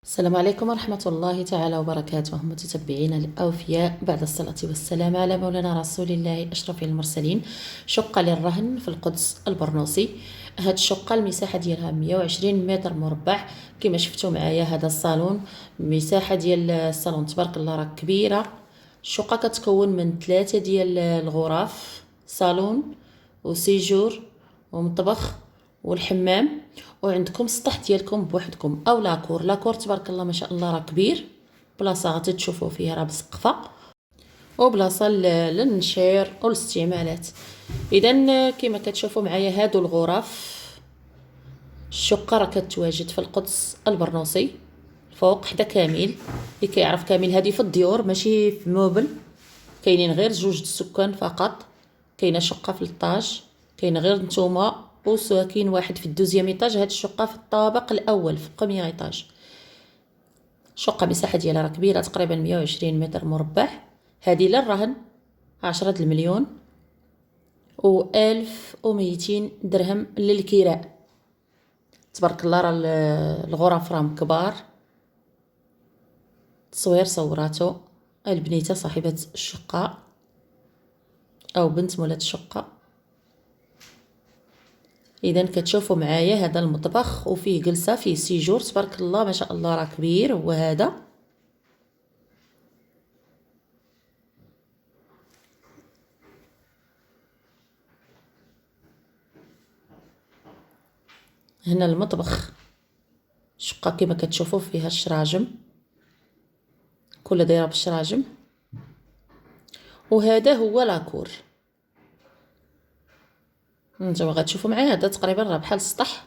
السلام عليكم ورحمة الله تعالى وبركاته. متتبعينا الأوفياء، بعد الصلاة والسلام على مولانا رسول الله أشرف المرسلين. شقة للرهن في القدس البرنوسي. هاد الشقة المساحة ديالها 120 متر مربع. كما شفتوا معايا هذا الصالون، المساحة ديال الصالون تبارك الله راه كبيرة. الشقة كتكون من 3 ديال الغرف، صالون وسيجور ومطبخ والحمام، وعندكم السطح ديالكم بوحدكم او لاكور تبارك الله ما شاء الله راه كبير. بلاصه غادي تشوفوا فيها راه بسقفه، وبلاصه للنشير والاستعمالات. اذا كما كتشوفوا معايا هادو الغرف. الشقه راه كتواجد في القدس البرنوسي، فوق حدا كامل. اللي كيعرف كامل هذه في الديور ماشي في موبل، كاينين غير 2 السكان فقط. كاينه شقه في الطاج، كاين غير نتوما وساكن واحد في الدوزيام ايطاج. هاد الشقه في الطابق الاول في بروميير ايطاج. شقه مساحه ديالها راه كبيره، تقريبا 120 متر مربع. هذه للرهن 10 المليون و1200 درهم للكراء. تبارك الله راه الغرف راهم كبار. تصوير صوراتو البنيته صاحبه الشقه او بنت مولات الشقه. اذا كتشوفوا معايا هذا المطبخ، وفيه جلسه، فيه سيجور تبارك الله ما شاء الله راه كبير. هو هذا هنا المطبخ. الشقه كما كتشوفوا فيها الشراجم، كل دايره بالشراجم. وهذا هو لاكور. نتوما غتشوفوا معايا هذا تقريبا راه بحال السطح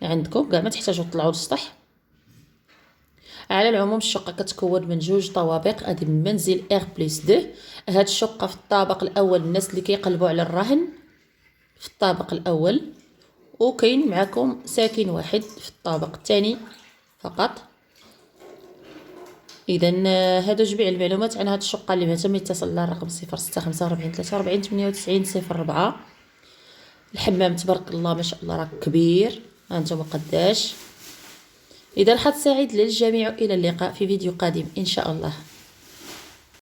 عندكم، كاع ما تحتاجوا تطلعوا للسطح. على العموم الشقه كتكون من 2 طوابق. هذه منزل ار بلس 2. هاد الشقه في الطابق الاول، الناس اللي كيقلبوا على الرهن في الطابق الاول، وكاين معكم ساكن واحد في الطابق الثاني فقط. اذا هذا جميع المعلومات عن هذه الشقه. اللي مهتم يتصل على الرقم 0645 43 98 04. الحمام تبارك الله ما شاء الله راه كبير، هانتوما قداش. اذا حظ سعيد للجميع، الى اللقاء في فيديو قادم ان شاء الله.